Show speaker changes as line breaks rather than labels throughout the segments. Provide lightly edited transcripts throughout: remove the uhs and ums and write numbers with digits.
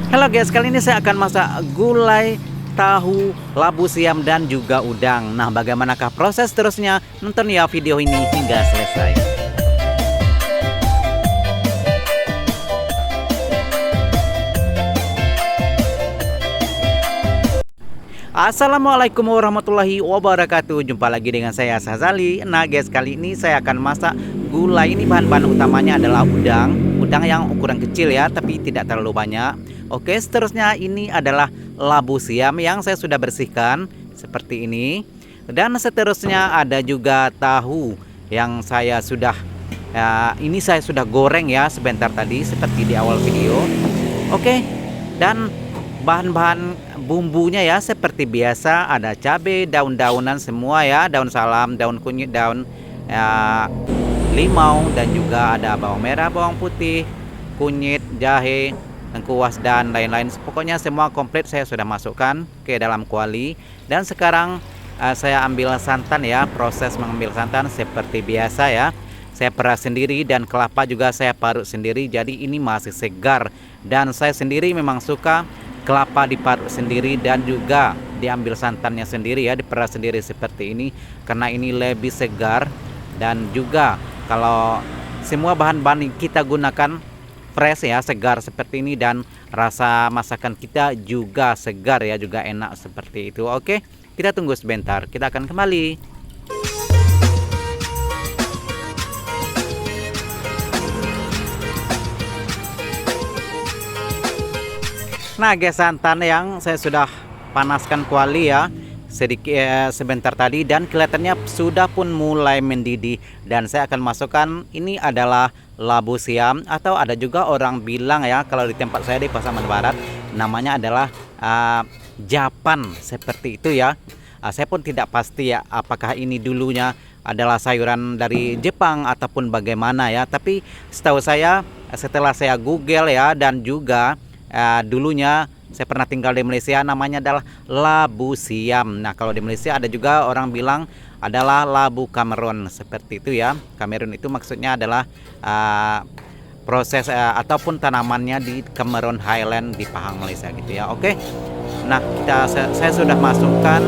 Halo guys, kali ini saya akan masak gulai, tahu, labu siam dan juga udang. Nah, bagaimanakah proses terusnya? Nonton ya video ini hingga selesai. Assalamualaikum warahmatullahi wabarakatuh. Jumpa lagi dengan saya Sazali. Nah guys, kali ini saya akan masak gulai. Ini bahan-bahan utamanya adalah udang yang ukuran kecil ya, tapi tidak terlalu banyak. Oke, seterusnya ini adalah labu siam yang saya sudah bersihkan seperti ini. Dan seterusnya ada juga tahu yang saya sudah ini saya sudah goreng ya sebentar tadi seperti di awal video. Oke, dan bahan-bahan bumbunya ya seperti biasa, ada cabai, daun-daunan semua ya, daun salam, daun kunyit, daun limau, dan juga ada bawang merah, bawang putih, kunyit, jahe, lengkuas dan lain-lain. Pokoknya semua komplit saya sudah masukkan ke dalam kuali. Dan sekarang saya ambil santan ya. Proses mengambil santan seperti biasa ya, saya peras sendiri dan kelapa juga saya parut sendiri, jadi ini masih segar. Dan saya sendiri memang suka kelapa diparut sendiri dan juga diambil santannya sendiri ya, diperas sendiri seperti ini karena ini lebih segar. Dan juga kalau semua bahan-bahan kita gunakan fresh ya, segar seperti ini, dan rasa masakan kita juga segar ya, juga enak seperti itu. Oke, kita tunggu sebentar, kita akan kembali. Nah guys, santan yang saya sudah panaskan kuali ya sedikit sebentar tadi, dan kelihatannya sudah pun mulai mendidih. Dan saya akan masukkan, ini adalah labu siam, atau ada juga orang bilang ya, kalau di tempat saya di Pasaman Barat namanya adalah japan seperti itu ya. Saya pun tidak pasti ya apakah ini dulunya adalah sayuran dari Jepang ataupun bagaimana ya, tapi setahu saya setelah saya Google ya, dan juga dulunya saya pernah tinggal di Malaysia, namanya adalah labu siam. Nah kalau di Malaysia ada juga orang bilang adalah labu Cameron seperti itu ya. Cameron itu maksudnya adalah proses ataupun tanamannya di Cameron Highland di Pahang, Malaysia gitu ya. Oke, nah saya sudah masukkan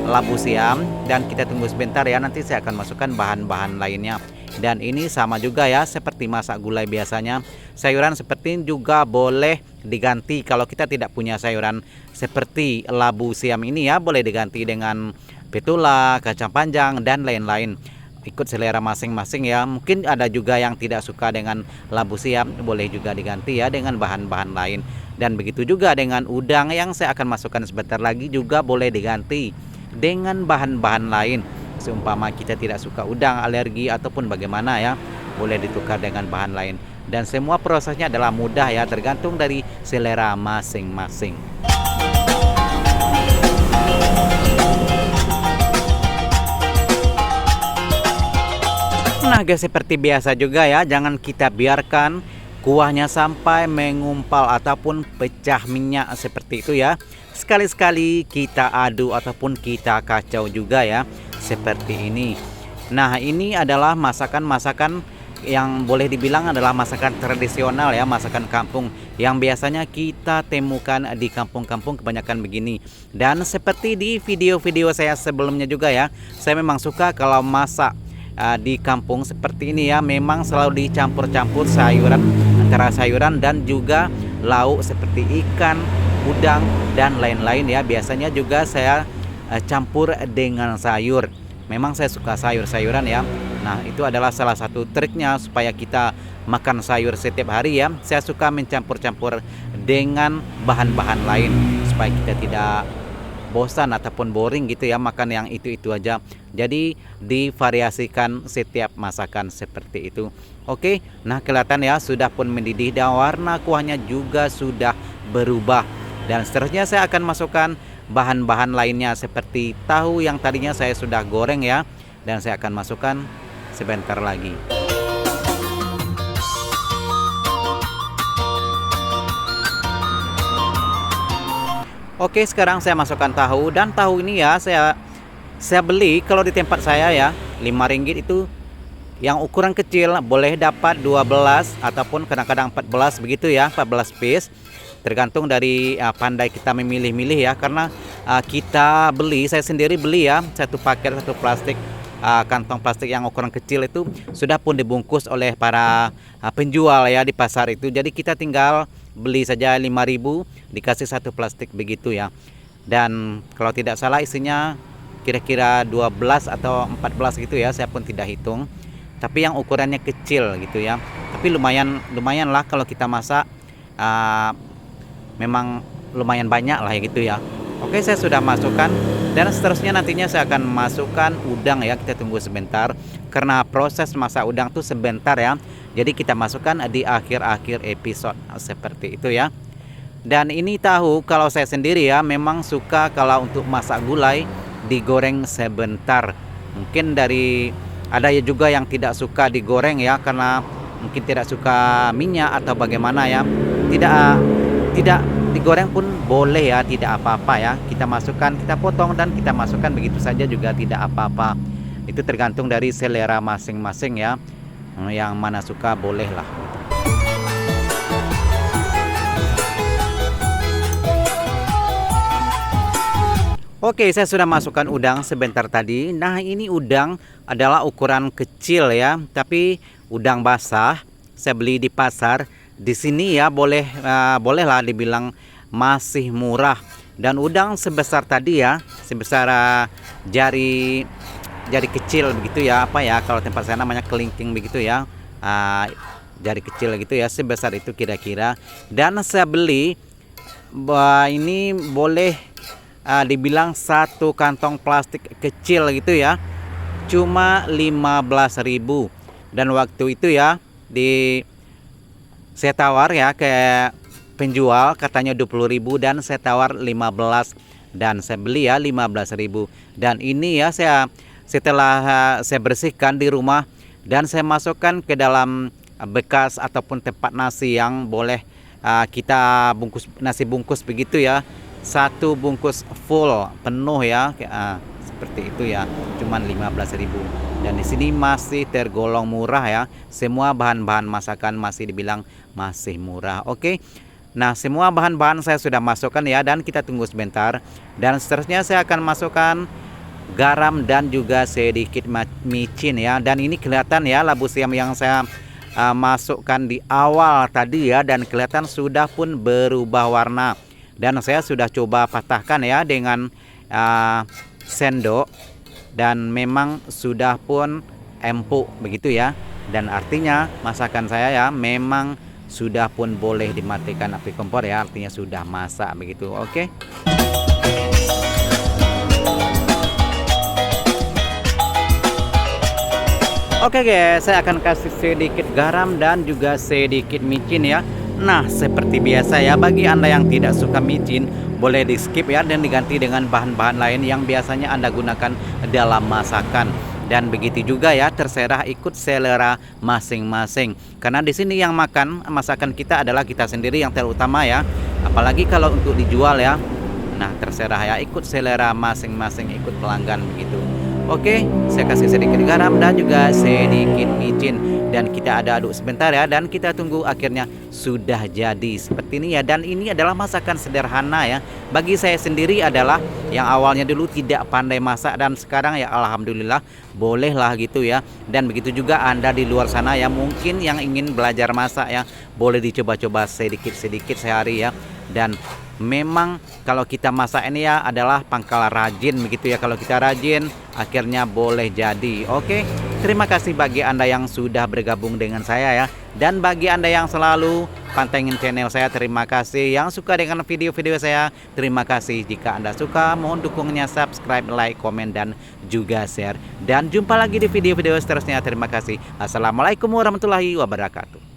labu siam dan kita tunggu sebentar ya, nanti saya akan masukkan bahan-bahan lainnya. Dan ini sama juga ya seperti masak gulai biasanya, sayuran seperti ini juga boleh diganti. Kalau kita tidak punya sayuran seperti labu siam ini ya, boleh diganti dengan betula, kacang panjang dan lain-lain, ikut selera masing-masing ya. Mungkin ada juga yang tidak suka dengan labu siam, boleh juga diganti ya dengan bahan-bahan lain. Dan begitu juga dengan udang yang saya akan masukkan sebentar lagi, juga boleh diganti dengan bahan-bahan lain. Seumpama kita tidak suka udang, alergi ataupun bagaimana ya, boleh ditukar dengan bahan lain. Dan semua prosesnya adalah mudah ya, tergantung dari selera masing-masing. Nah guys, seperti biasa juga ya, jangan kita biarkan kuahnya sampai mengumpal ataupun pecah minyak seperti itu ya. Sekali-sekali kita aduk ataupun kita kacau juga ya, seperti ini. Nah ini adalah masakan-masakan yang boleh dibilang adalah masakan tradisional ya, masakan kampung yang biasanya kita temukan di kampung-kampung kebanyakan begini. Dan seperti di video-video saya sebelumnya juga ya, saya memang suka kalau masak di kampung seperti ini ya, memang selalu dicampur-campur sayuran, antara sayuran dan juga lauk seperti ikan, udang dan lain-lain ya. Biasanya juga saya campur dengan sayur. Memang saya suka sayur-sayuran ya. Nah itu adalah salah satu triknya supaya kita makan sayur setiap hari ya. Saya suka mencampur-campur dengan bahan-bahan lain supaya kita tidak bosan ataupun boring gitu ya makan yang itu-itu aja. Jadi divariasikan setiap masakan seperti itu. Oke, nah kelihatan ya sudah pun mendidih dan warna kuahnya juga sudah berubah. Dan seterusnya saya akan masukkan bahan-bahan lainnya seperti tahu yang tadinya saya sudah goreng ya, dan saya akan masukkan sebentar lagi. Oke, sekarang saya masukkan tahu, dan tahu ini ya saya beli kalau di tempat saya ya Rp5 itu yang ukuran kecil, boleh dapat 12 ataupun kadang-kadang 14 begitu ya, 14 piece. tergantung dari pandai kita memilih-milih ya, karena kita beli, saya sendiri beli ya, satu paket satu plastik kantong plastik yang ukuran kecil itu sudah pun dibungkus oleh para penjual ya di pasar itu. Jadi kita tinggal beli saja 5.000 dikasih satu plastik begitu ya. Dan kalau tidak salah isinya kira-kira 12 atau 14 gitu ya, saya pun tidak hitung. Tapi yang ukurannya kecil gitu ya. Tapi lumayan lah kalau kita masak, memang lumayan banyak lah ya gitu ya. Oke, saya sudah masukkan, dan seterusnya nantinya saya akan masukkan udang ya. Kita tunggu sebentar karena proses masak udang tuh sebentar ya. Jadi kita masukkan di akhir-akhir episode seperti itu ya. Dan ini tahu, kalau saya sendiri ya memang suka kalau untuk masak gulai digoreng sebentar. Mungkin ada ya juga yang tidak suka digoreng ya, karena mungkin tidak suka minyak atau bagaimana ya. Tidak digoreng pun boleh ya, tidak apa-apa ya. Kita masukkan, kita potong dan kita masukkan begitu saja juga tidak apa-apa. Itu tergantung dari selera masing-masing ya. Yang mana suka boleh lah. Oke, saya sudah masukkan udang sebentar tadi. Nah, ini udang adalah ukuran kecil ya, tapi udang basah. Saya beli di pasar. Di sini ya bolehlah dibilang masih murah. Dan udang sebesar tadi ya, sebesar jari kecil begitu ya, apa ya kalau tempat saya namanya kelingking begitu ya, jari kecil gitu ya, sebesar itu kira-kira. Dan saya beli ini boleh dibilang satu kantong plastik kecil gitu ya, cuma 15.000. Dan waktu itu ya saya tawar ya ke penjual, katanya 20.000 dan saya tawar 15, dan saya beli ya 15.000. Dan ini ya setelah saya bersihkan di rumah dan saya masukkan ke dalam bekas ataupun tempat nasi yang boleh kita bungkus, nasi bungkus begitu ya. Satu bungkus full penuh ya, seperti itu ya, cuman 15.000. Dan di sini masih tergolong murah ya. Semua bahan-bahan masakan masih dibilang masih murah. Oke. Nah, semua bahan-bahan saya sudah masukkan ya, dan kita tunggu sebentar. Dan seterusnya saya akan masukkan garam dan juga sedikit micin ya. Dan ini kelihatan ya labu siam yang saya masukkan di awal tadi ya, dan kelihatan sudah pun berubah warna. Dan saya sudah coba patahkan ya dengan sendok, dan memang sudah pun empuk begitu ya. Dan artinya masakan saya ya memang sudah pun boleh dimatikan api kompor ya, artinya sudah masak begitu. Oke. Oke guys, saya akan kasih sedikit garam dan juga sedikit micin ya. Nah, seperti biasa ya, bagi Anda yang tidak suka micin, boleh di skip ya dan diganti dengan bahan-bahan lain yang biasanya Anda gunakan dalam masakan. Dan begitu juga ya, terserah ikut selera masing-masing. Karena di sini yang makan masakan kita adalah kita sendiri yang terutama ya. Apalagi kalau untuk dijual ya. Nah, terserah ya, ikut selera masing-masing, ikut pelanggan begitu. Oke, saya kasih sedikit garam dan juga sedikit micin, dan kita aduk sebentar ya, dan kita tunggu akhirnya sudah jadi seperti ini ya. Dan ini adalah masakan sederhana ya. Bagi saya sendiri adalah yang awalnya dulu tidak pandai masak, dan sekarang ya alhamdulillah bolehlah gitu ya. Dan begitu juga Anda di luar sana ya, mungkin yang ingin belajar masak ya, boleh dicoba-coba sedikit-sedikit sehari ya. Dan memang kalau kita masak ini ya adalah pangkal rajin begitu ya. Kalau kita rajin akhirnya boleh jadi. Oke, terima kasih bagi Anda yang sudah bergabung dengan saya ya. Dan bagi Anda yang selalu pantengin channel saya, terima kasih. Yang suka dengan video-video saya, terima kasih. Jika Anda suka, mohon dukungnya subscribe, like, komen, dan juga share. Dan jumpa lagi di video-video seterusnya. Terima kasih. Assalamualaikum warahmatullahi wabarakatuh.